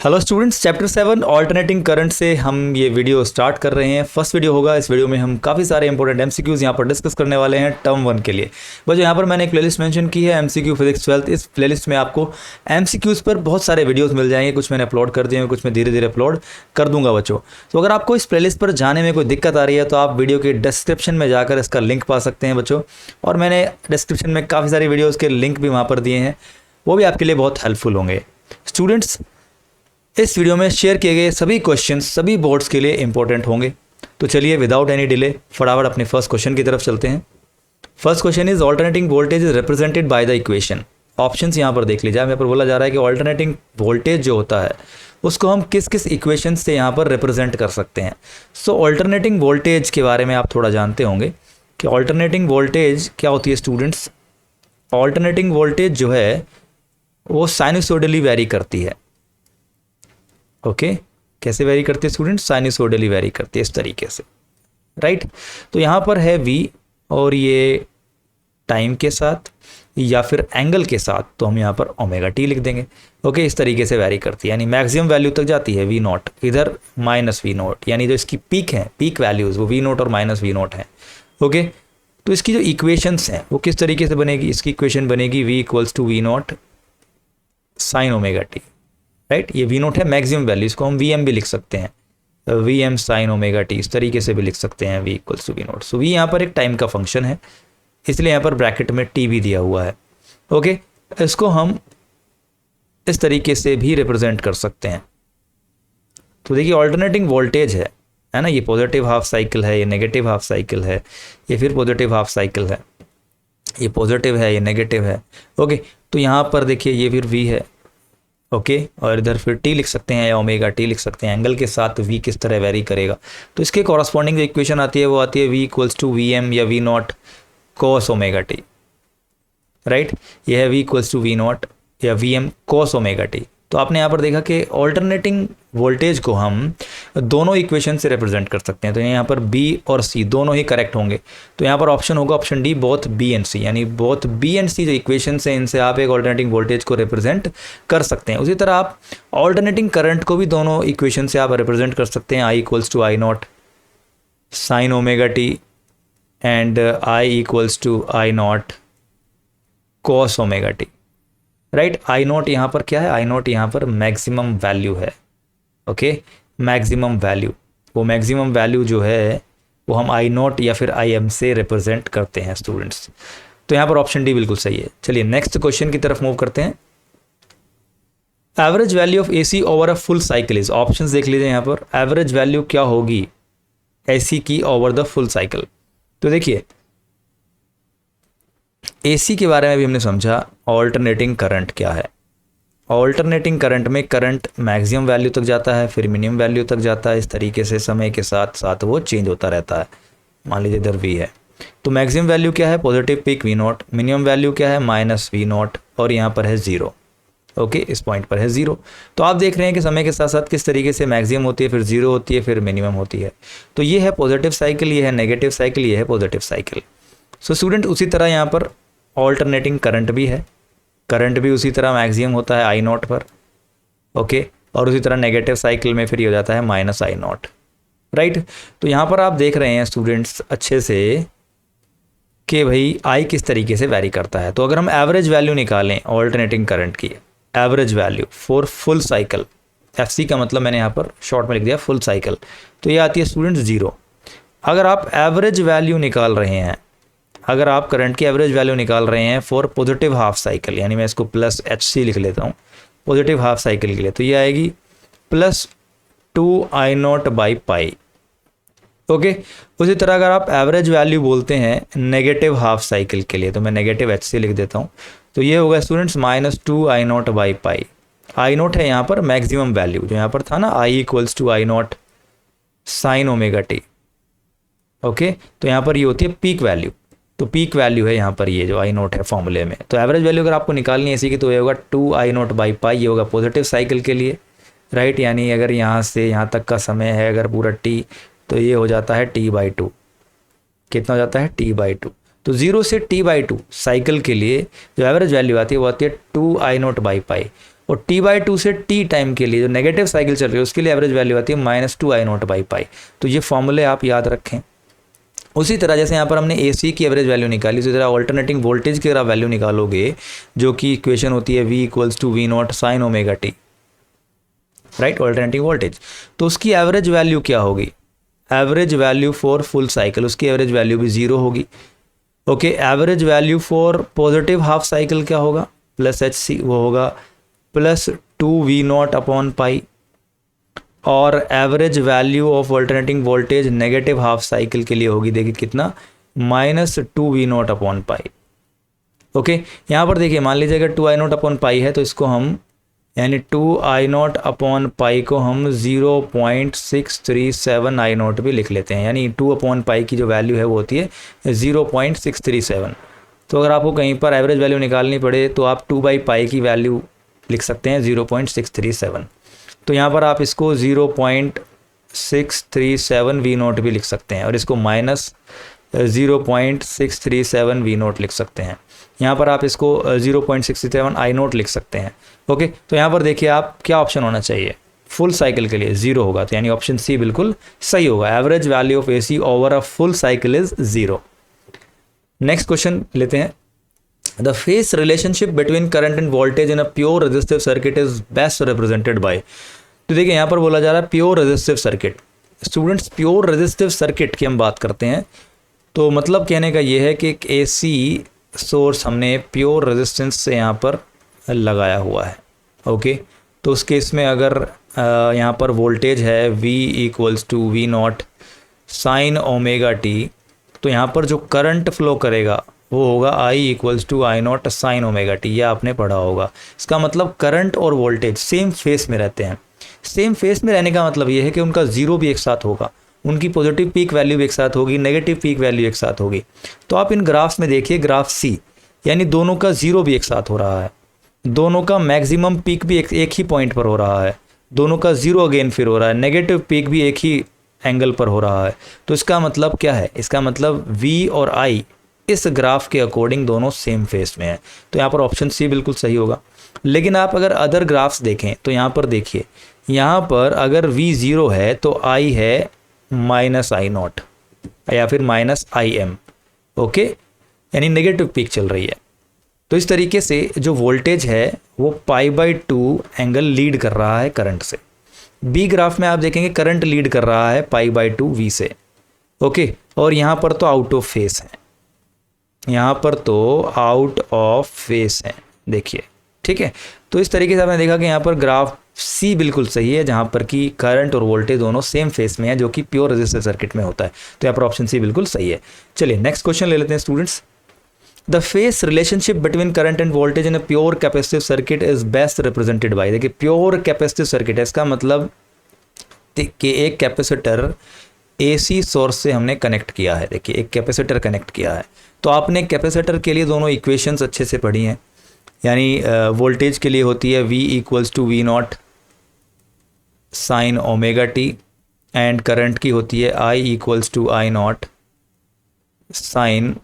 Hello students, chapter 7 alternating current से हम ये वीडियो स्टार्ट कर रहे हैं। फर्स्ट वीडियो होगा। इस वीडियो में हम काफ़ी सारे इंपॉर्टेंट एमसीक्यूज़ यहाँ पर डिस्कस करने वाले हैं टर्म 1 के लिए। बच्चों, यहाँ पर मैंने एक प्लेलिस्ट मेंशन की है एमसीक्यू फिजिक्स 12। इस प्लेलिस्ट में आपको एमसीक्यूज़ पर बहुत सारे वीडियोस मिल जाएंगे। कुछ मैंने अपलोड कर दिए हैं, कुछ मैं धीरे धीरे अपलोड कर दूंगा बच्चों। तो अगर आपको इस प्लेलिस्ट पर जाने में कोई दिक्कत आ रही है तो आप वीडियो के डिस्क्रिप्शन में जाकर इसका लिंक पा सकते हैं बच्चों। और मैंने डिस्क्रिप्शन में काफ़ी सारी वीडियोज़ के लिंक भी वहाँ पर दिए हैं, वो भी आपके लिए बहुत हेल्पफुल होंगे। स्टूडेंट्स, इस वीडियो में शेयर किए गए सभी क्वेश्चंस सभी बोर्ड्स के लिए इंपॉर्टेंट होंगे। तो चलिए विदाउट एनी डिले फटाफट अपने फर्स्ट क्वेश्चन की तरफ चलते हैं। First question is alternating voltage is represented by the equation. Options यहाँ पर देख लीजिए। यहाँ पर बोला जा रहा है कि ऑल्टरनेटिंग वोल्टेज जो होता है उसको हम किस किस इक्वेशन से यहाँ पर रिप्रेजेंट कर सकते हैं। सो ऑल्टरनेटिंग वोल्टेज के बारे में आप थोड़ा जानते होंगे कि ऑल्टरनेटिंग वोल्टेज क्या होती है स्टूडेंट्स। ऑल्टरनेटिंग वोल्टेज जो है वो साइनसोइडली वेरी करती है। ओके कैसे वेरी करती है स्टूडेंट? साइनसोइडली वेरी करती है इस तरीके से, राइट। तो यहाँ पर है v और ये टाइम के साथ या फिर एंगल के साथ, तो हम यहाँ पर ओमेगा टी लिख देंगे। ओके इस तरीके से वेरी करती है, यानी मैक्सिमम वैल्यू तक जाती है v नॉट, इधर माइनस वी नॉट, यानी जो इसकी पीक है, पीक वैल्यूज वो v नॉट और माइनस वी नॉट है। ओके तो इसकी जो इक्वेशंस हैं वो किस तरीके से बनेगी? इसकी इक्वेशन बनेगी v equals to V naught sine omega T, right. ये वी नोट है मैक्सिमम वैल्यू, इसको हम वी एम भी लिख सकते हैं, V M sine omega T, इस तरीके से भी लिख सकते हैं V equals to V naught. So V यहाँ पर एक टाइम का फंक्शन है, इसलिए यहाँ पर ब्रैकेट में टी भी दिया हुआ है। ओके इसको हम इस तरीके से भी रिप्रेजेंट कर सकते हैं। तो देखिए ऑल्टरनेटिंग वोल्टेज है ना, ये पॉजिटिव हाफ साइकिल है, ये नेगेटिव हाफ साइकिल है, ये फिर पॉजिटिव हाफ साइकिल है, ये पॉजिटिव है, ये नेगेटिव है। ओके तो यहाँ पर देखिए ये फिर वी है। ओके और इधर फिर टी लिख सकते हैं या ओमेगा टी लिख सकते हैं। एंगल के साथ वी किस तरह वेरी करेगा, तो इसके कॉरस्पॉन्डिंग जो इक्वेशन आती है वो आती है V equals to V m या V naught cos omega T, right. ये है V equals to V naught या V m cos omega T. तो आपने यहाँ पर देखा कि ऑल्टरनेटिंग वोल्टेज को हम दोनों इक्वेशन से रिप्रेजेंट कर सकते हैं। तो यहाँ पर बी और सी दोनों ही करेक्ट होंगे। तो यहाँ पर ऑप्शन होगा option D, both B and C, यानी बोथ बी एंड सी जो इक्वेशन है इनसे आप एक ऑल्टरनेटिंग वोल्टेज को रिप्रेजेंट कर सकते हैं। उसी तरह आप ऑल्टरनेटिंग करंट को भी दोनों इक्वेशन से आप रिप्रेजेंट कर सकते हैं। I equals to I naught sine omega T and I equals to I naught cos omega T, right. I naught यहाँ पर क्या है? आई नॉट यहाँ पर मैक्सिमम वैल्यू है। ओके मैक्सिमम वैल्यू, वो मैक्सिमम वैल्यू जो है वो हम आई नॉट या फिर आई एम से रिप्रेजेंट करते हैं स्टूडेंट्स। तो यहाँ पर ऑप्शन डी बिल्कुल सही है। चलिए नेक्स्ट क्वेश्चन की तरफ मूव करते हैं। Average value of AC over a full cycle is. Options देख लीजिए यहाँ पर, एवरेज वैल्यू क्या होगी एसी की ओवर द फुल साइकिल। तो देखिए एसी के बारे में भी हमने समझा, ऑल्टरनेटिंग करंट क्या है। ऑल्टरनेटिंग करंट में करंट मैक्सिमम वैल्यू तक जाता है, फिर मिनिमम वैल्यू तक जाता है, इस तरीके से समय के साथ साथ वो चेंज होता रहता है। मान लीजिए इधर वी है, तो मैक्सिमम वैल्यू क्या है? Positive peak V naught. Minimum value क्या है? माइनस वी नॉट, और यहाँ पर है ज़ीरो। ओके इस पॉइंट पर है ज़ीरो। तो आप देख रहे हैं कि समय के साथ साथ किस तरीके से मैक्सिमम होती है, फिर ज़ीरो होती है, फिर मिनिमम होती है। तो ये है पॉजिटिव साइकिल, ये है नेगेटिव साइकिल, ये है पॉजिटिव साइकिल। सो स्टूडेंट उसी तरह यहाँ पर ऑल्टरनेटिंग करंट भी है, करंट भी उसी तरह मैक्सिमम होता है आई नॉट पर। ओके और उसी तरह नेगेटिव साइकिल में फिर ये हो जाता है माइनस आई नॉट, राइट। तो यहाँ पर आप देख रहे हैं स्टूडेंट्स अच्छे से कि भाई आई किस तरीके से वैरी करता है। तो अगर हम एवरेज वैल्यू निकालें ऑल्टरनेटिंग करंट की, average value for full cycle, F C का मतलब मैंने यहाँ पर शॉर्ट में लिख दिया फुल साइकिल, तो ये आती है स्टूडेंट्स ज़ीरो। अगर आप एवरेज वैल्यू निकाल रहे हैं, अगर आप करंट की एवरेज वैल्यू निकाल रहे हैं फॉर पॉजिटिव हाफ साइकिल, यानी मैं इसको प्लस एच सी लिख लेता हूँ पॉजिटिव हाफ साइकिल के लिए, तो ये आएगी plus two I not by pi. Okay उसी तरह अगर आप एवरेज वैल्यू बोलते हैं नेगेटिव हाफ साइकिल के लिए, तो मैं नेगेटिव एच सी लिख देता हूँ, तो ये होगा students minus two I not by pi. I not है यहाँ पर मैक्सिमम वैल्यू, जो यहाँ पर था ना I equals to I naught sine omega t. Okay तो यहाँ पर ये होती है पीक वैल्यू, तो पीक वैल्यू है यहाँ पर ये जो आई नोट है फॉर्मूले में। तो एवरेज वैल्यू अगर आपको निकालनी है इसी की, तो ये होगा two I naught by pi, ये होगा पॉजिटिव साइकिल के लिए, राइट। यानी अगर यहाँ से यहाँ तक का समय है अगर पूरा टी, तो ये हो जाता है टी बाई टू। कितना हो जाता है? T by two. तो जीरो से टी बाई टू साइकिल के लिए जो एवरेज वैल्यू आती है वो आती है two I naught by pi. और t/2 से t टाइम के लिए जो नेगेटिव साइकिल चल रही है उसके लिए एवरेज वैल्यू आती है -2I0/π। तो ये फॉर्मूले आप याद रखें। उसी तरह जैसे यहाँ पर हमने AC की एवरेज वैल्यू निकाली, उसी तरह ऑल्टरनेटिंग वोल्टेज की अगर आप वैल्यू निकालोगे, जो कि इक्वेशन होती है V = V0 sin ωt, right, alternating voltage, तो उसकी एवरेज वैल्यू क्या होगी? Average value for full cycle, उसकी एवरेज वैल्यू भी 0 होगी। Okay, average value for positive half cycle क्या होगा? +HC, वो होगा +2V0/π। और average value of alternating voltage negative half cycle के लिए होगी, देखिए कितना, -2V0/π। ओके, यहाँ पर देखिए, मान लीजिए अगर 2I0/π है तो इसको हम, यानी 2I0/π को हम 0.637 I0 भी लिख लेते हैं, यानी 2/π की जो वैल्यू है वो होती है 0.637। तो अगर आपको कहीं पर एवरेज वैल्यू निकालनी पड़े तो आप 2/π की वैल्यू लिख सकते हैं 0.637। तो यहाँ पर आप इसको 0.637 V0 भी लिख सकते हैं, और इसको -0.637 V0 लिख सकते हैं। यहाँ पर आप इसको 0.67 I0 लिख सकते हैं। ओके, तो यहाँ पर देखिए आप क्या ऑप्शन होना चाहिए, फुल साइकिल के लिए 0 होगा, तो यानी ऑप्शन सी बिल्कुल सही होगा। Average value of AC over a full cycle is 0। Next question लेते हैं। The face relationship between current end voltage in a pure resistive circuit is best represented by. तो देखिए यहाँ पर बोला जा रहा है pure resistive circuit. Students, pure resistive circuit की हम बात करते हैं तो मतलब कहने का ये है कि एक AC सोर्स हमने प्योर रेजिस्टेंस से यहाँ पर लगाया हुआ है। ओके, तो उस केस में अगर यहाँ पर वोल्टेज है V = V0 sin ωt, तो यहाँ पर जो करंट फ्लो करेगा वो होगा I = I0 sin ωt। ये आपने पढ़ा होगा। इसका मतलब करंट और वोल्टेज सेम फेस में रहते हैं। सेम फेस में रहने का मतलब ये है कि उनका ज़ीरो भी एक साथ होगा, उनकी पॉजिटिव पीक वैल्यू भी एक साथ होगी, नेगेटिव पीक वैल्यू एक साथ होगी। तो आप इन ग्राफ्स में देखिए, ग्राफ C, यानी दोनों का ज़ीरो भी एक साथ हो रहा है, दोनों का मैक्सिमम पीक भी एक ही पॉइंट पर हो रहा है, दोनों का ज़ीरो अगेन फिर हो रहा है, नेगेटिव पीक भी एक ही एंगल पर हो रहा है। तो इसका मतलब क्या है? इसका मतलब V और I इस ग्राफ के अकॉर्डिंग दोनों सेम फेस में है, तो यहाँ पर ऑप्शन सी बिल्कुल सही होगा। लेकिन आप अगर अदर ग्राफ्स देखें तो यहाँ पर देखिए, यहाँ पर अगर V 0 है तो I है -I0 या फिर -IM। ओके, यानी नेगेटिव पीक चल रही है। तो इस तरीके से जो वोल्टेज है वो π/2 एंगल लीड कर रहा है करंट से। बी ग्राफ में आप देखेंगे करंट लीड कर रहा है π/2 V से। ओके, और यहाँ पर तो आउट ऑफ फेस है, यहाँ पर तो आउट ऑफ फेस है, देखिए, ठीक है। तो इस तरीके से आपने देखा कि यहाँ पर ग्राफ सी बिल्कुल सही है, जहाँ पर कि करंट और वोल्टेज दोनों सेम फेस में है, जो कि प्योर रेजिस्टिव सर्किट में होता है। तो यहाँ पर ऑप्शन सी बिल्कुल सही है। चलिए नेक्स्ट क्वेश्चन ले लेते हैं students. The face relationship between current end voltage in a pure capacitive circuit is best represented by. देखिए प्योर कैपेसिटिव सर्किट है, इसका मतलब कि एक कैपेसिटर AC सोर्स से हमने कनेक्ट किया है। देखिए एक कैपेसिटर कनेक्ट किया है, तो आपने कैपेसिटर के लिए दोनों इक्वेशंस अच्छे से पढ़ी हैं। यानी वोल्टेज के लिए होती है V = V0 sin ωt and current की होती है I = I0 sin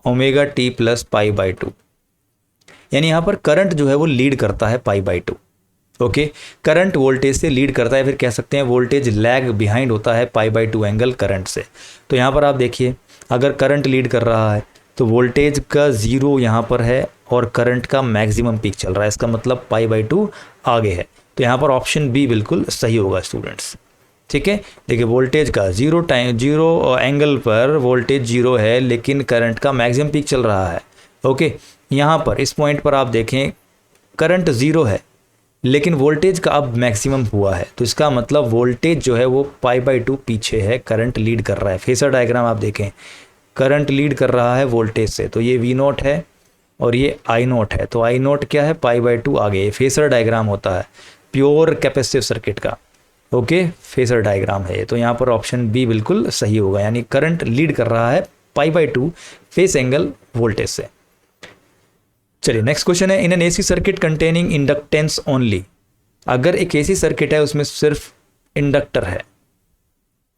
ωt + π/2। यानी यहाँ पर करंट जो है वो लीड करता है π/2। ओके, करंट वोल्टेज से लीड करता है, फिर कह सकते हैं वोल्टेज लैग बिहाइंड होता है π/2 एंगल करंट से। तो यहाँ पर आप देखिए, अगर करंट लीड कर रहा है तो वोल्टेज का ज़ीरो यहाँ पर है और करंट का मैक्सिमम पीक चल रहा है, इसका मतलब π/2 आगे है। तो यहाँ पर ऑप्शन बी बिल्कुल सही होगा स्टूडेंट्स, ठीक है। देखिए वोल्टेज का जीरो एंगल पर वोल्टेज 0 है, लेकिन करंट का मैक्सिमम पीक चल रहा है। ओके, यहाँ पर इस पॉइंट पर आप देखें करंट 0 है, लेकिन वोल्टेज का अब मैक्सिमम हुआ है, तो इसका मतलब वोल्टेज जो है वो π/2 पीछे है, करंट लीड कर रहा है। फेसर डायग्राम आप देखें, करंट लीड कर रहा है वोल्टेज से, तो ये V0 है और ये I0 है। तो I0 क्या है? π/2 आगे। ये फेसर डायग्राम होता है प्योर कैपेसिटिव सर्किट का। ओके, फेसर डायग्राम है। तो यहाँ पर ऑप्शन बी बिल्कुल सही होगा, यानी करंट लीड कर रहा है π/2 फेस एंगल वोल्टेज से। चलिए नेक्स्ट क्वेश्चन है, in an AC circuit containing inductance only. अगर एक AC सर्किट है उसमें सिर्फ इंडक्टर है,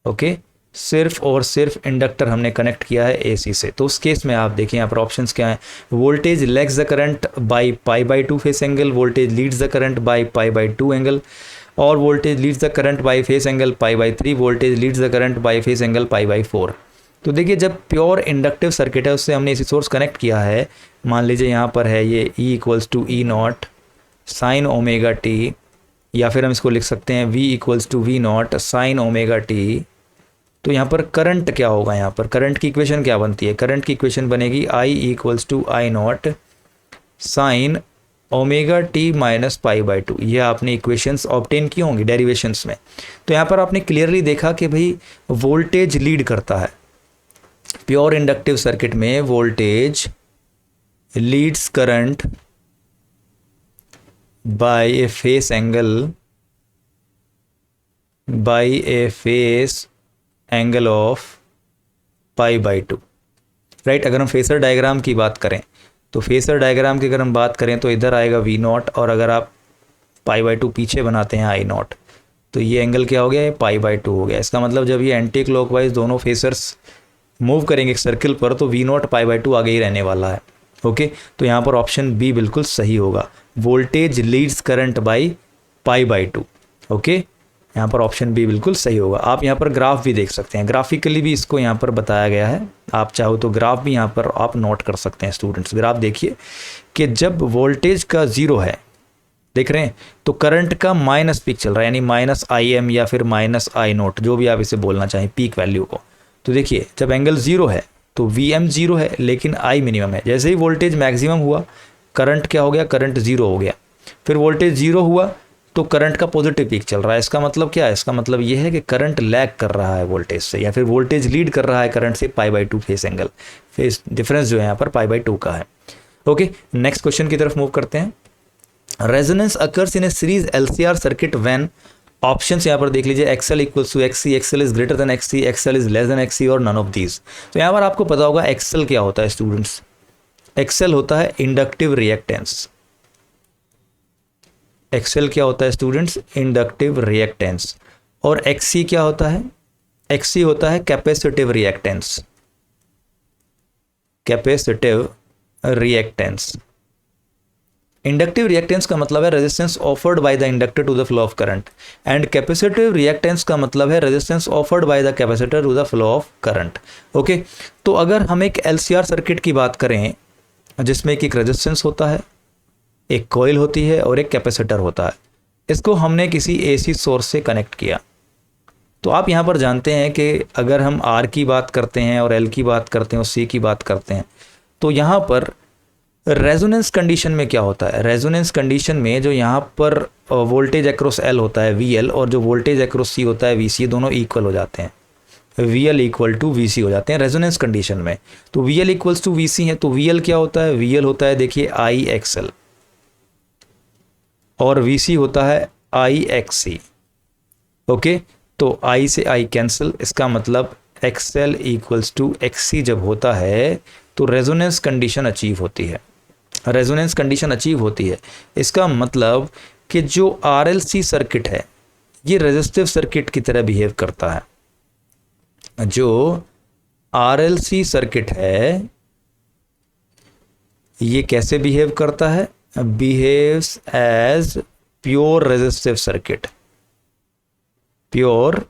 ओके, सिर्फ और सिर्फ इंडक्टर हमने कनेक्ट किया है एसी से, तो उस केस में आप देखिए यहाँ पर ऑप्शंस क्या हैं। Voltage lags the current by pi by 2 phase angle, voltage leads the current by pi by 2 angle, और voltage leads the current by phase angle pi by 3, voltage leads the current by phase angle pi by 4। तो देखिए जब pure inductive circuit है उससे हमने AC source connect किया है, मान लीजिए यहाँ पर है ये E equals to E naught sine omega T, या फिर हम इसको लिख सकते हैं V equals to V naught sine omega T. तो यहाँ पर करंट क्या होगा, यहाँ पर करंट की इक्वेशन क्या बनती है, करंट की इक्वेशन बनेगी I equals to I naught sine omega T minus pi by 2। ये आपने इक्वेशंस ऑब्टेन की होंगी डेरिवेशंस में। तो यहाँ पर आपने क्लियरली देखा कि भाई वोल्टेज लीड करता है, प्योर इंडक्टिव सर्किट में voltage leads current by a phase angle of pi by 2, right. अगर हम फेसर डायग्राम की बात करें तो फेसर डायग्राम की अगर हम बात करें तो इधर आएगा वी नॉट, और अगर आप पाई बाई 2 पीछे बनाते हैं आई नॉट, तो ये एंगल क्या हो गया, ये पाई बाई 2 हो गया। इसका मतलब जब ये एंटी क्लॉकवाइज दोनों फेसर्स मूव करेंगे एक सर्किल पर तो वी नॉट पाई बाई 2 आगे ही रहने वाला है। ओके, तो यहाँ पर ऑप्शन बी बिल्कुल सही होगा, voltage leads current by pi by 2। Okay, यहाँ पर ऑप्शन बी बिल्कुल सही होगा। आप यहाँ पर ग्राफ भी देख सकते हैं, ग्राफिकली भी इसको यहाँ पर बताया गया है, आप चाहो तो ग्राफ भी यहाँ पर आप नोट कर सकते हैं स्टूडेंट्स। ग्राफ देखिए कि जब वोल्टेज का जीरो है, देख रहे हैं, तो करंट का माइनस पीक चल रहा है, यानी माइनस आई एम या फिर माइनस आई नोट, जो भी आप इसे बोलना चाहें पीक वैल्यू को। तो देखिए जब एंगल जीरो है तो वी एम जीरो है लेकिन आई मिनिमम है। जैसे ही वोल्टेज मैक्सिमम हुआ करंट क्या हो गया, करंट जीरो हो गया। फिर वोल्टेज जीरो हुआ तो करंट का पॉजिटिव पीक चल रहा है। इसका मतलब क्या है, इसका मतलब ये है कि करंट लैग कर रहा है वोल्टेज से, या फिर वोल्टेज लीड कर रहा है करंट से पाई by 2 phase angle. Phase difference जो है यहाँ पर पाई बाई 2 का है। ओके, नेक्स्ट क्वेश्चन की तरफ मूव करते हैं। Resonance occurs in a series LCR circuit when, options यहाँ पर देख लीजिए, XL equals to XC, XL is greater than XC, XL is less than XC, और नन ऑफ दीज। तो यहाँ पर आपको पता होगा एक्सएल क्या होता है स्टूडेंट्स, एक्सएल होता है इंडक्टिव रिएक्टेंस। एक्सएल क्या होता है स्टूडेंट्स, इंडक्टिव रिएक्टेंस। और एक्सी क्या होता है, एक्सी होता है capacitive reactance, capacitive reactance. Inductive reactance का मतलब है resistance offered by the inductor to the flow of current, and capacitive reactance का मतलब है resistance offered by the capacitor to the flow of current. Okay, तो अगर हम एक एलसीआर सर्किट की बात करें जिसमें कि एक रेजिस्टेंस होता है, एक कॉइल होती है और एक कैपेसिटर होता है, इसको हमने किसी एसी सोर्स से कनेक्ट किया, तो आप यहाँ पर जानते हैं कि अगर हम आर की बात करते हैं और एल की बात करते हैं और सी की बात करते हैं, तो यहाँ पर रेजोनेंस कंडीशन में क्या होता है, रेजोनेंस कंडीशन में जो यहाँ पर वोल्टेज अक्रॉस एल होता है वी एल, और जो वोल्टेज अक्रॉस सी होता है वी सी, दोनों इक्वल हो जाते हैं, V L equal to V C हो जाते हैं रेजोनेंस कंडीशन में। तो V L equals to V C है, तो वी एल क्या होता है, वी एल होता है देखिए आई एक्स एल, और वी सी होता है आई एक्स सी। ओके, तो आई से आई कैंसिल, इसका मतलब X L equals to X C जब होता है तो रेजोनेंस कंडीशन अचीव होती है, रेजोनेंस कंडीशन अचीव होती है। इसका मतलब कि जो आरएलसी सर्किट है ये रेजिस्टिव सर्किट की तरह बिहेव करता है। जो आरएलसी सर्किट है ये कैसे बिहेव करता है, behaves as pure resistive circuit, pure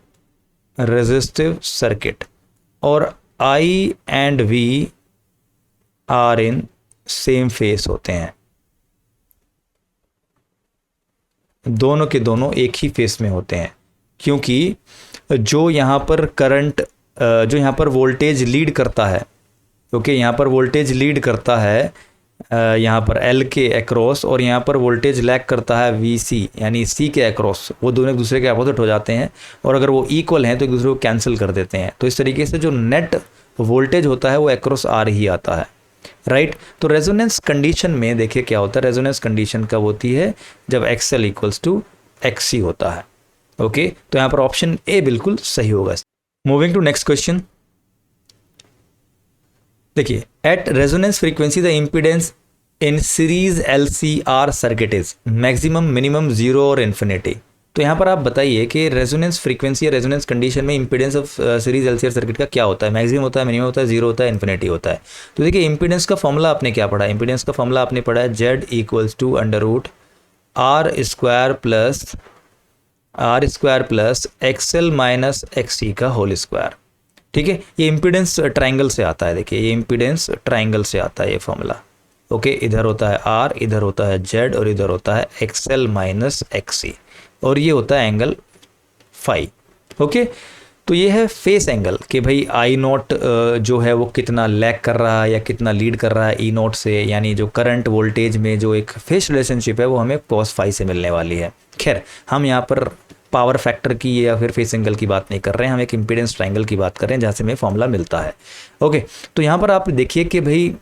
resistive circuit. और I and V are in same phase होते हैं, दोनों के दोनों एक ही फेस में होते हैं, क्योंकि जो यहाँ पर करंट, जो यहाँ पर वोल्टेज लीड करता है, क्योंकि यहाँ पर वोल्टेज लीड करता है यहाँ पर एल के अक्रॉस, और यहाँ पर वोल्टेज लैग करता है वी सी यानी सी के अक्रॉस, वो दोनों एक दूसरे के अपोजिट हो जाते हैं, और अगर वो इक्वल हैं तो एक दूसरे को कैंसिल कर देते हैं। तो इस तरीके से जो नेट वोल्टेज होता है वो अक्रॉस आर ही आता है, राइट। तो रेजोनेंस कंडीशन में देखिए क्या होता है, रेजोनेंस कंडीशन कब होती है, जब एक्सएल इक्वल्स टू एक्सी होता है। ओके, तो यहाँ पर ऑप्शन ए बिल्कुल सही होगा। मूविंग टू नेक्स्ट क्वेश्चन, देखिए eight resonance frequency the impedance in series LCR circuit is maximum, minimum, zero और इन्फिनिटी। तो यहाँ पर आप बताइए कि रेजोनेंस फ्रीक्वेंसी या रेजोनेंस कंडीशन में impedance of series LCR circuit का क्या होता है, मैक्सिमम होता है, मिनिमम होता है, जीरो होता है, इन्फिनिटी होता है। तो देखिए इंपीडेंस का फॉर्मूला आपने क्या पढ़ा है, इंपीडेंस का फॉर्मूला आपने पढ़ा है Z equals to under root R square plus XL minus XC का होल स्क्वायर। ठीक है, ये इंपीडेंस ट्राइंगल से आता है। देखिए ये इंपीडेंस ट्राइंगल से आता है ये फॉर्मूला। ओके, इधर होता है आर, इधर होता है जेड और इधर होता है एक्सएल माइनस एक्ससी और ये होता है एंगल फाई। ओके, तो ये है फेस एंगल कि भाई आई नॉट जो है वो कितना लैग कर रहा है या कितना लीड कर रहा है ई नॉट से, यानी जो करंट वोल्टेज में जो एक फेस रिलेशनशिप है वो हमें कॉस फाई से मिलने वाली है। खैर हम यहाँ पर पावर फैक्टर की या फिर फेस एंगल की बात नहीं कर रहे हैं, हम एक इंपीडेंस ट्रायंगल की बात कर रहे हैं जहाँ से हमें फॉर्मूला मिलता है। ओके, तो यहाँ पर आप देखिए कि भाई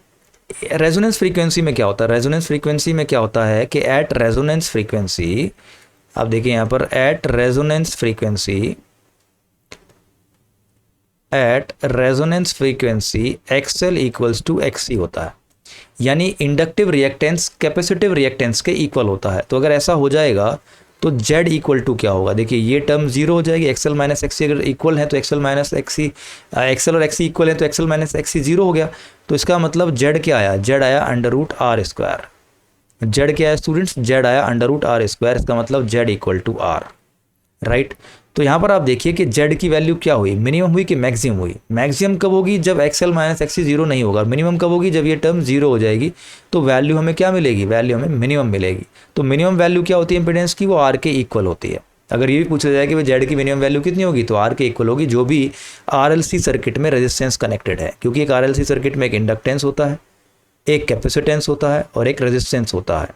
रेजोनेंस फ्रीक्वेंसी में क्या होता है, रेजोनेंस फ्रीक्वेंसी में क्या होता है कि एट रेजोनेंस फ्रीक्वेंसी, आप देखिए यहाँ पर at resonance frequency XL equals to XC होता है, यानी इंडक्टिव रिएक्टेंस कैपेसिटिव रिएक्टेंस के इक्वल होता है। तो अगर ऐसा हो जाएगा तो Z इक्वल टू क्या होगा, देखिए ये टर्म जीरो हो जाएगी, एक्सएल माइनस एक्सी अगर इक्वल है तो एक्सएल माइनस एक्सी, एक्सएल और एक्सी इक्वल है तो एक्सएल माइनस एक्सी जीरो हो गया। तो इसका मतलब Z क्या आया, Z आया under root R square. Z क्या है स्टूडेंट्स, Z आया अंडर रूट आर स्क्वायर, इसका मतलब Z equal to R, right. तो यहाँ पर आप देखिए कि Z की वैल्यू क्या हुई, मिनिमम हुई कि मैक्सिमम हुई। मैक्सिमम कब होगी, जब एक्सएल माइनस एक्सी जीरो नहीं होगा। मिनिमम कब होगी, जब ये टर्म जीरो हो जाएगी। तो वैल्यू हमें क्या मिलेगी, वैल्यू हमें मिनिमम मिलेगी। तो मिनिमम वैल्यू क्या होती है इंपीडेंस की, वो आर के इक्वल होती है। अगर ये भी पूछा जाए कि भाई Z की मिनिमम वैल्यू कितनी होगी, तो आर के इक्वल होगी जो भी RLC सर्किट में रेजिस्टेंस कनेक्टेड है, क्योंकि एक RLC सर्किट में एक इंडक्टेंस होता है, एक कैपेसिटेंस होता है और एक रेजिस्टेंस होता है।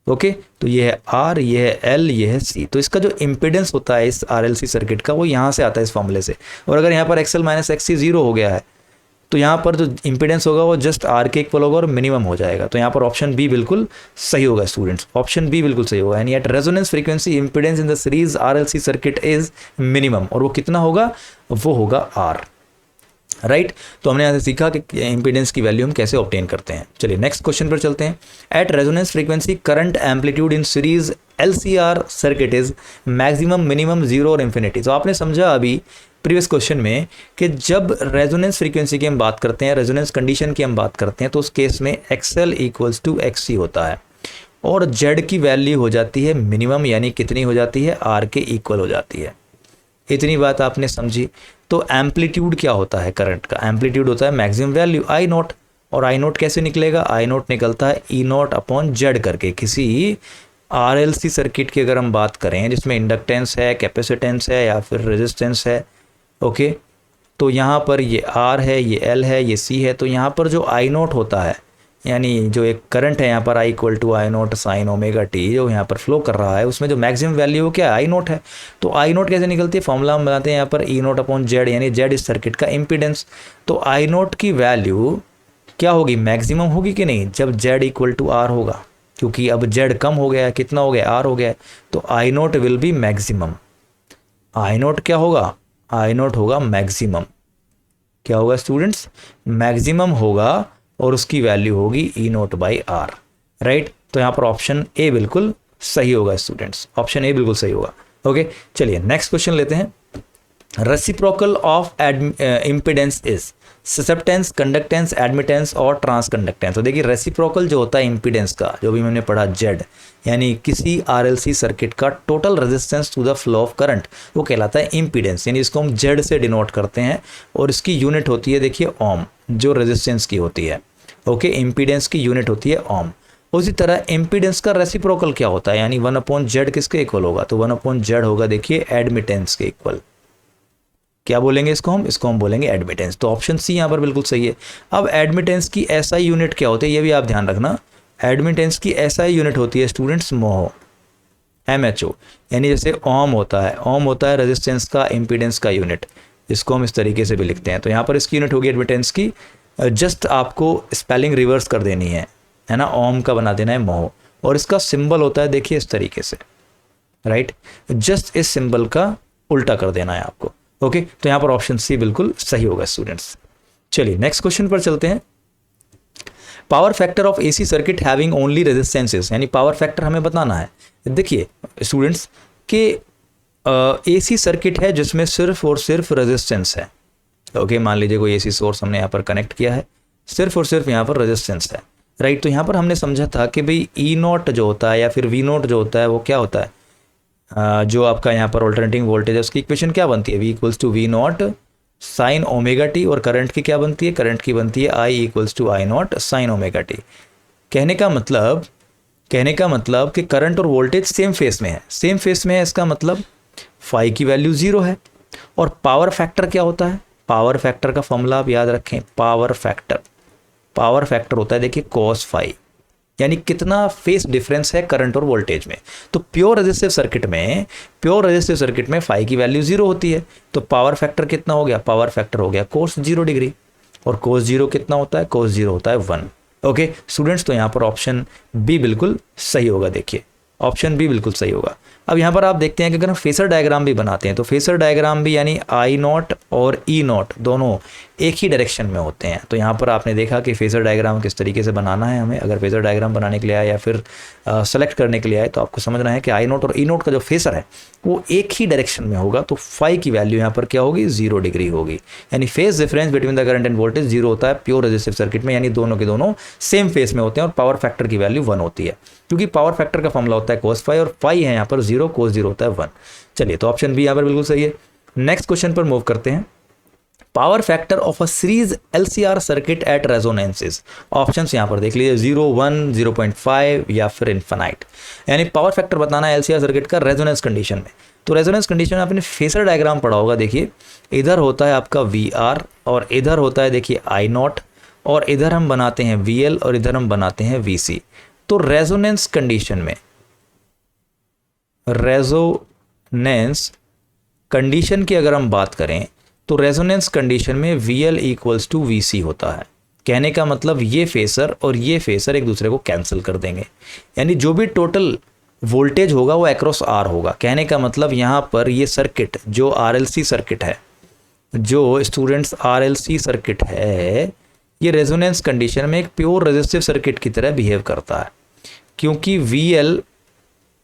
ओके, तो ये है R, ये है L, ये है C। तो इसका जो इम्पीडेंस होता है इस RLC सर्किट का वो यहाँ से आता है इस फॉर्मूले से। और अगर यहाँ पर XL माइनस XC जीरो हो गया है तो यहाँ पर जो इम्पीडेंस होगा वो जस्ट R के इक्वल होगा और मिनिमम हो जाएगा। तो यहाँ पर ऑप्शन बी बिल्कुल सही होगा स्टूडेंट्स, ऑप्शन बी बिल्कुल सही होगा। यानी eight resonance frequency impedance in the series RLC circuit is minimum, और वो कितना होगा, वो होगा R, राइट। तो हमने यहाँ से सीखा कि इम्पीडेंस की वैल्यू हम कैसे ऑब्टेन करते हैं। चलिए नेक्स्ट क्वेश्चन पर चलते हैं। Eight resonance frequency current amplitude in series LCR circuit is maximum, minimum, zero और इन्फिनिटी। तो आपने समझा अभी प्रीवियस क्वेश्चन में कि जब रेजोनेंस फ्रीक्वेंसी की हम बात करते हैं, रेजोनेंस कंडीशन की हम बात करते हैं, तो उस केस में XL इक्वल्स टू XC होता है और Z की वैल्यू हो जाती है मिनिमम, यानी कितनी हो जाती है, R के इक्वल हो जाती है। इतनी बात आपने समझी। तो एम्पलीट्यूड क्या होता है करंट का, एम्पलीट्यूड होता है मैक्सिमम वैल्यू I नॉट, और I नॉट कैसे निकलेगा, I नॉट निकलता है E नॉट अपॉन Z करके। किसी RLC सर्किट की अगर हम बात करें जिसमें इंडक्टेंस है, कैपेसिटेंस है या फिर रेजिस्टेंस है, ओके, तो यहाँ पर ये R है, ये L है, ये C है। तो यहाँ पर जो I नॉट होता है, यानी जो एक करंट है यहाँ पर I equal to I naught sine omega T जो यहाँ पर फ्लो कर रहा है, उसमें जो मैक्सिमम वैल्यू हो क्या है, I नॉट है। तो I नॉट कैसे निकलती है, फॉर्मूला हम बनाते हैं यहाँ पर E नॉट अपॉन Z, यानी Z इस सर्किट का इम्पीडेंस। तो I नॉट की वैल्यू क्या होगी, मैक्सिमम होगी कि नहीं, जब Z इक्वल टू R होगा, क्योंकि अब Z कम हो गया है, कितना हो गया, R हो गया है। तो I not will be maximum. I not क्या होगा, I नॉट होगा मैक्सिमम। क्या होगा स्टूडेंट्स, मैक्सिमम होगा और उसकी वैल्यू होगी E not by R, right. तो यहाँ पर ऑप्शन ए बिल्कुल सही होगा स्टूडेंट्स, ऑप्शन ए बिल्कुल सही होगा। ओके, चलिए नेक्स्ट क्वेश्चन लेते हैं। Reciprocal of impedance is susceptance, conductance, admittance और ट्रांसकंडक्टेंस। तो देखिए रेसिप्रोकल जो होता है इम्पीडेंस का, जो भी हमने पढ़ा Z, यानी किसी RLC सर्किट का total resistance to the flow of current, वो कहलाता है इम्पीडेंस, यानी इसको हम Z से डिनोट करते हैं और इसकी यूनिट होती है देखिए ओम, जो रेजिस्टेंस की होती है। ओके, इम्पीडेंस की यूनिट होती है ओम। उसी तरह इम्पीडेंस का रेसिप्रोकल क्या होता है, यानी 1/Z किसके इक्वल होगा, तो 1/Z होगा देखिए एडमिटेंस के इक्वल। क्या बोलेंगे इसको हम बोलेंगे एडमिटेंस। तो ऑप्शन सी यहाँ पर बिल्कुल सही है। अब एडमिटेंस की SI यूनिट क्या होती है, ये भी आप ध्यान रखना। एडमिटेंस की SI यूनिट होती है स्टूडेंट्स मोह, MHO, यानी जैसे ओम होता है, ओम होता है रेजिस्टेंस का इम्पीडेंस का यूनिट, इसको हम इस तरीके से भी लिखते हैं। तो यहाँ पर इसकी यूनिट होगी एडमिटेंस की, जस्ट आपको स्पेलिंग रिवर्स कर देनी है ना, ओम का बना देना है मोह, और इसका सिंबल होता है देखिए इस तरीके से, राइट। जस्ट इस सिंबल का उल्टा कर देना है आपको। ओके, तो यहाँ पर ऑप्शन सी बिल्कुल सही होगा स्टूडेंट्स। चलिए नेक्स्ट क्वेश्चन पर चलते हैं। Power factor of AC circuit having only resistances, यानी पावर फैक्टर हमें बताना है। देखिए स्टूडेंट्स, कि एसी सर्किट है जिसमें सिर्फ और सिर्फ रेजिस्टेंस है। ओके, मान लीजिए कोई एसी सोर्स हमने यहाँ पर कनेक्ट किया है, सिर्फ और सिर्फ यहाँ पर रेजिस्टेंस है, राइट। तो यहाँ पर हमने समझा था कि भाई ई नॉट जो होता है या फिर वी नॉट जो होता है वो क्या होता है, जो आपका यहाँ पर ऑल्टरनेटिंग वोल्टेज है उसकी इक्वेशन क्या बनती है, V equals to V naught sine omega T, और करंट की क्या बनती है, करंट की बनती है I equals to I naught sine omega T. कहने का मतलब कि करंट और वोल्टेज सेम फेस में है, सेम फेस में है, इसका मतलब फाई की वैल्यू 0 है। और पावर फैक्टर क्या होता है, पावर फैक्टर का फॉर्मूला आप याद रखें, पावर फैक्टर होता है देखिए कॉस फाई, यानी कितना फेस डिफरेंस है करंट और वोल्टेज में। तो प्योर रेजिस्टिव सर्किट में फाई की वैल्यू 0 होती है, तो पावर फैक्टर कितना हो गया, पावर फैक्टर हो गया कोस 0 डिग्री, और कोस 0 कितना होता है, कोस 0 होता है 1। ओके स्टूडेंट्स, तो यहाँ पर ऑप्शन बी बिल्कुल सही होगा, देखिए ऑप्शन बी बिल्कुल सही होगा। अब यहाँ पर आप देखते हैं कि अगर हम फेसर डायग्राम भी बनाते हैं तो फेसर डायग्राम भी यानी आई नॉट और ई नॉट दोनों एक ही डायरेक्शन में होते हैं। तो यहाँ पर आपने देखा कि फेसर डायग्राम किस तरीके से बनाना है हमें। अगर फेसर डायग्राम बनाने के लिए आए या फिर सेलेक्ट करने के लिए आए तो आपको समझना है कि आई नॉट और ई नॉट का जो फेसर है वो एक ही डायरेक्शन में होगा, तो फाई की वैल्यू यहाँ पर क्या होगी, 0 डिग्री होगी। यानी phase difference between the current end voltage 0 होता है प्योर रेजिस्टिव सर्किट में, यानी दोनों के दोनों सेम फेस में होते हैं और पावर फैक्टर की वैल्यू 1 होती है, क्योंकि पावर फैक्टर का फॉर्मूला होता है कोस फाई और फाई है यहाँ पर 0, कोस 0 होता है 1। चलिए, तो ऑप्शन बी यहाँ पर बिल्कुल सही है। नेक्स्ट क्वेश्चन पर मूव करते हैं। Power factor of a series LCR circuit at resonances. Options यहाँ पर देख लीजिए, 0, 1, 0.5 या फिर इन्फिनाइट। यानी पावर फैक्टर बताना है एलसीआर सर्किट का रेजोनेंस कंडीशन में। तो रेजोनेंस कंडीशन में आपने फेसर डायग्राम पढ़ा होगा, देखिए इधर होता है आपका वी आर और इधर होता है देखिए आई नॉट, और इधर हम बनाते हैं वी एल और इधर हम बनाते हैं वी सी। तो रेजोनेंस कंडीशन की अगर हम बात करें तो रेजोनेंस कंडीशन में V L equals to V C होता है। कहने का मतलब ये फेसर और ये फेसर एक दूसरे को कैंसिल कर देंगे, यानी जो भी टोटल वोल्टेज होगा वो अक्रॉस आर होगा। कहने का मतलब यहाँ पर ये सर्किट जो आरएलसी सर्किट है, जो स्टूडेंट्स आरएलसी सर्किट है, ये रेजोनेंस कंडीशन में एक प्योर रेजिस्टिव सर्किट की तरह बिहेव करता है, क्योंकि वी एल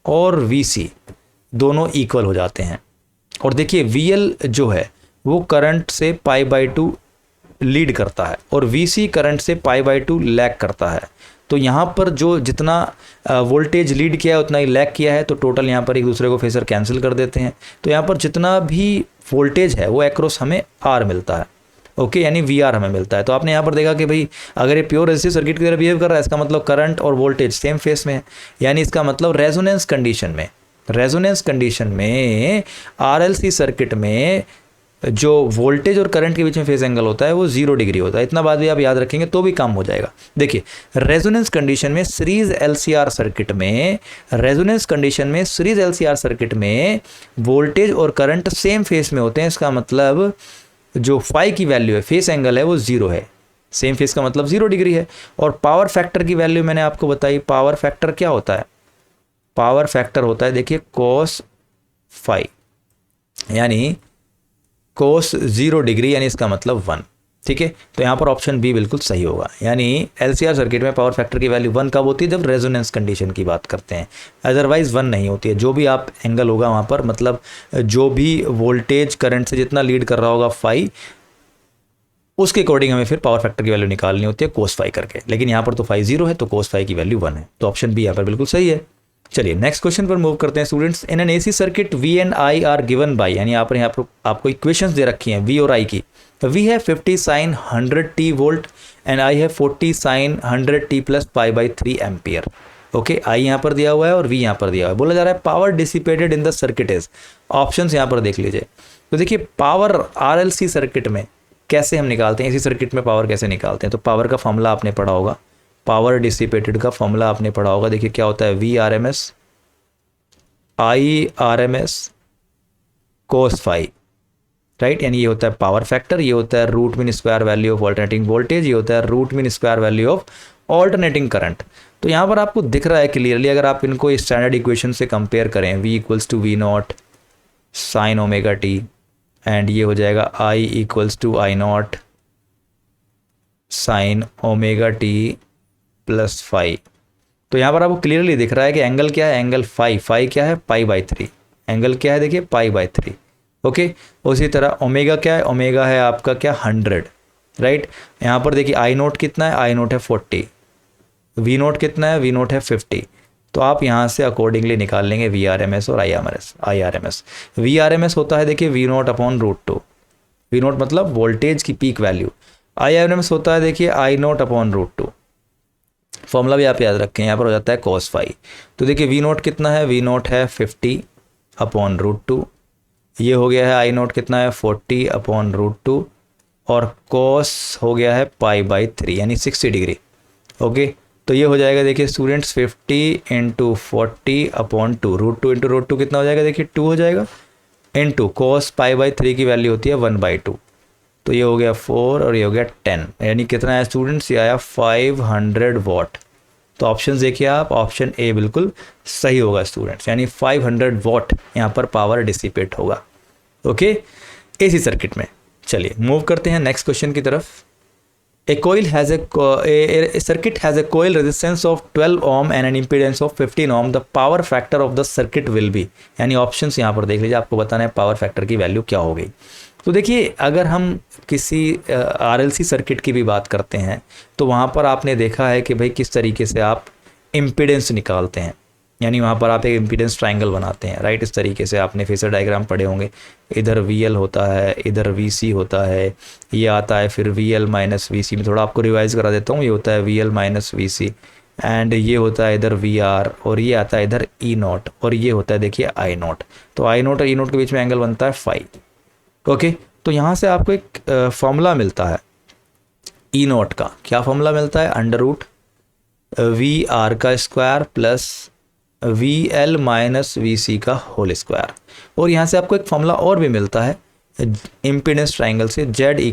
और वी सी दोनों इक्वल हो जाते हैं। और देखिए वी एल जो है वो करंट से π/2 लीड करता है और वी सी करंट से π/2 लैग करता है। तो यहाँ पर जो जितना वोल्टेज लीड किया है उतना ही लैग किया है, तो टोटल यहाँ पर एक दूसरे को फेसर कैंसिल कर देते हैं। तो यहाँ पर जितना भी वोल्टेज है वो एक्रॉस हमें आर मिलता है, ओके, यानी वी आर हमें मिलता है। तो आपने यहाँ पर देखा कि भाई अगर ये प्योर रेजिस्टिव सर्किट की तरह बिहेव कर रहा है, इसका मतलब करंट और वोल्टेज सेम फेस में है, यानी इसका मतलब रेजोनेंस कंडीशन में आरएलसी सर्किट में जो वोल्टेज और करंट के बीच में फेज एंगल होता है वो 0 डिग्री होता है। इतना बात भी आप याद रखेंगे तो भी काम हो जाएगा। देखिए रेजोनेंस कंडीशन में सीरीज एलसीआर सर्किट में वोल्टेज और करंट सेम फेस में होते हैं। इसका मतलब जो फाई की वैल्यू है, फेस एंगल है, वो 0 है। सेम फेस का मतलब 0 डिग्री है। और पावर फैक्टर की वैल्यू मैंने आपको बताई। पावर फैक्टर क्या होता है, पावर फैक्टर होता है देखिए कोस फाई, यानी कोस 0 डिग्री, यानी इसका मतलब 1। ठीक है, तो यहाँ पर ऑप्शन बी बिल्कुल सही होगा। यानी एलसीआर सर्किट में पावर फैक्टर की वैल्यू 1 कब होती है, जब रेजोनेंस कंडीशन की बात करते हैं, अदरवाइज 1 नहीं होती है। जो भी आप एंगल होगा वहाँ पर, मतलब जो भी वोल्टेज करंट से जितना लीड कर रहा होगा फाई, उसके अकॉर्डिंग हमें फिर पावर फैक्टर की वैल्यू निकालनी होती है कोस फाई करके। लेकिन यहाँ पर तो फाई 0 है तो कोस फाई की वैल्यू 1 है, तो ऑप्शन बी यहाँ पर बिल्कुल सही है। चलिए नेक्स्ट क्वेश्चन पर मूव करते हैं students. In an AC circuit V and I are given by, यानी यहाँ पर आपको इक्वेशंस दे रखी हैं वी और आई की। वी है 50 sine 100 t volt and I है 40 sine 100 t plus π/3 ampere. Okay, I यहाँ पर दिया हुआ है और वी यहाँ पर दिया हुआ है। बोला जा रहा है power dissipated in the circuit is. Options यहाँ पर देख लीजिए। तो देखिए पावर आरएलसी सर्किट में कैसे हम निकालते हैं, इसी सर्किट में पावर कैसे निकालते हैं। तो पावर का फॉर्मूला आपने पढ़ा होगा, पावर डिसिपेटेड का फॉर्मूला आपने पढ़ा होगा। देखिए क्या होता है, V R M S I R M S cos phi, right. यानी ये होता है पावर फैक्टर, ये होता है root mean square value of alternating voltage, ये होता है root mean square value of alternating current. तो यहाँ पर आपको दिख रहा है क्लियरली, अगर आप इनको स्टैंडर्ड इक्वेशन से कंपेयर करें, v equals to V naught sine omega T and ये हो जाएगा i equals to I naught sine omega T plus phi. तो यहाँ पर आपको क्लियरली दिख रहा है कि एंगल क्या है, एंगल फाई क्या है, π/3। एंगल क्या है देखिए π/3। ओके, उसी तरह ओमेगा क्या है, ओमेगा है आपका क्या 100, राइट। यहाँ पर देखिए आई नोट कितना है, आई नोट है 40, वी नोट कितना है, वी नोट है 50। तो आप यहाँ से अकॉर्डिंगली निकाल लेंगे VRMS और IRMS। VRMS होता है देखिए V0/√2, वी नोट मतलब वोल्टेज की पीक वैल्यू। IRMS होता है देखिए I0/√2। फॉर्मूला भी आप याद रखें, यहाँ पर हो जाता है cos phi। तो देखिए वी नोट कितना है, वी नोट है 50/√2, ये हो गया है आई नोट कितना है 40/√2, और cos हो गया है π/3 यानी 60 डिग्री। ओके, तो ये हो जाएगा देखिए स्टूडेंट्स 50 × 40/2, √2 कितना हो जाएगा देखिए 2 हो जाएगा, इंटू cos π/3 की वैल्यू होती है 1/2। तो ये हो गया 4 और ये हो गया 10, यानी कितना है स्टूडेंट्स, ये आया 500 वाट। तो ऑप्शन देखिए आप, ऑप्शन ए बिल्कुल सही होगा स्टूडेंट्स, यानी 500 वाट यहाँ पर पावर डिसिपेट होगा। ओके, एसी सर्किट में। चलिए मूव करते हैं नेक्स्ट क्वेश्चन की तरफ। A circuit has a coil resistance of 12 ohm and an impedance of 15 ohm. The power factor of the circuit will be, यानी ऑप्शंस यहाँ पर देख लीजिए, आपको बताना है पावर फैक्टर की वैल्यू क्या हो गई। तो देखिए अगर हम किसी RLC सर्किट की भी बात करते हैं तो वहाँ पर आपने देखा है कि भाई किस तरीके से आप इम्पीडेंस निकालते हैं, यानी वहाँ पर आप एक इम्पीडेंस ट्रायंगल बनाते हैं, राइट। इस तरीके से आपने फेसर डायग्राम पढ़े होंगे, इधर VL होता है, इधर VC होता है, ये आता है फिर VL - VC। में थोड़ा आपको रिवाइज करा देता हूँ, ये होता है VL - VC, एंड ये होता है इधर VR, और ये आता है इधर E0, और ये होता है देखिए I0। तो I0 और E0 के बीच में एंगल बनता है फाई। ओके, तो यहाँ से आपको एक फॉर्मूला मिलता है E0 का। क्या फॉर्मूला मिलता है, √VR का स्क्वायर प्लस VL - VC का होल स्क्वायर। और यहाँ से आपको एक फॉर्मूला और भी मिलता है इम्पीडेंस ट्राइंगल से, Z =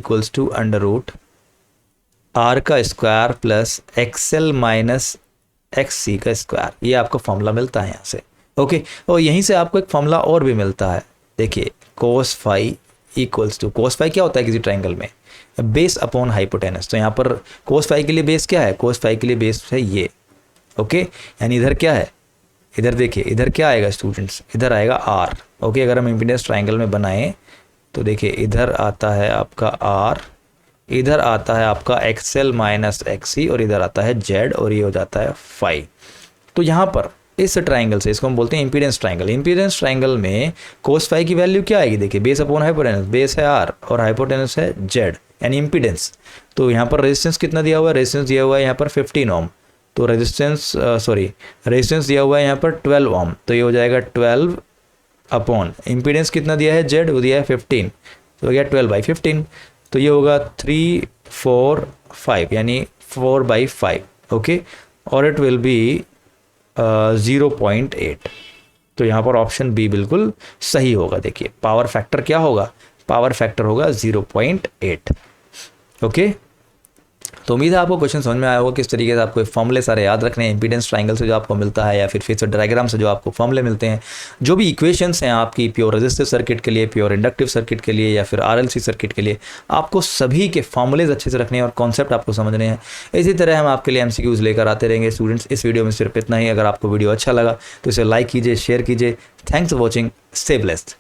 √R का स्क्वायर प्लस XL - XC का स्क्वायर। ये आपको फॉर्मूला मिलता है यहाँ से। ओके, और यहीं से आपको एक फॉर्मूला और भी मिलता है, देखिए cos phi cos phi क्या होता है किसी ट्राइंगल में, बेस अपॉन हाइपोटेनस। तो यहाँ पर cos phi के लिए बेस क्या है, cos phi के लिए बेस है ये। ओके, यानी इधर क्या है, इधर देखिए इधर क्या आएगा स्टूडेंट्स, इधर आएगा R। ओके, अगर हम इम्पीडेंस ट्राइंगल में बनाएं तो देखिए इधर आता है आपका R, इधर आता है आपका XL - XC, और इधर आता है Z, और ये हो जाता है phi। तो यहाँ पर इस ट्राइंगल से, इसको हम बोलते हैं इम्पीडेंस ट्राइंगल। इम्पीडेंस ट्राइंगल में cos phi की वैल्यू क्या आएगी, देखिए बेस अपॉन हाइपोटेनस, बेस है R और हाइपोटेनस है Z, यानी इम्पीडेंस। तो यहाँ पर रेजिस्टेंस कितना दिया हुआ है, रेजिस्टेंस दिया हुआ है यहाँ पर 15 ओम। तो रेजिस्टेंस दिया हुआ है यहाँ पर 12 ओम। तो ये हो जाएगा 12 अपॉन इम्पीडेंस कितना दिया है Z, वो दिया है 15, तो हो गया 12/15। तो ये होगा 3, 4, 5, यानी 4/5। ओके, और इट विल बी 0.8। तो यहाँ पर ऑप्शन बी बिल्कुल सही होगा। देखिए पावर फैक्टर क्या होगा, पावर फैक्टर होगा 0.8। ओके, तो उम्मीद है आपको क्वेश्चन समझ में आया होगा किस तरीके से आपको फॉर्मूले सारे याद रखने हैं, इंपीडेंस ट्रायंगल से जो आपको मिलता है, या फिर फेसर डायग्राम से जो आपको फॉर्मूले मिलते हैं, जो भी इक्वेशंस हैं आपकी प्योर रेजिस्टिव सर्किट के लिए, प्योर इंडक्टिव सर्किट के लिए, या फिर RLC सर्किट के लिए, आपको सभी के फॉर्मूलेज अच्छे से रखने हैं और कॉन्सेप्ट आपको समझने हैं। इसी तरह हम आपके लिए MCQs लेकर आते रहेंगे स्टूडेंट्स। इस वीडियो में सिर्फ इतना ही। अगर आपको वीडियो अच्छा लगा तो इसे लाइक कीजिए, शेयर कीजिए। Thanks for watching, stay blessed.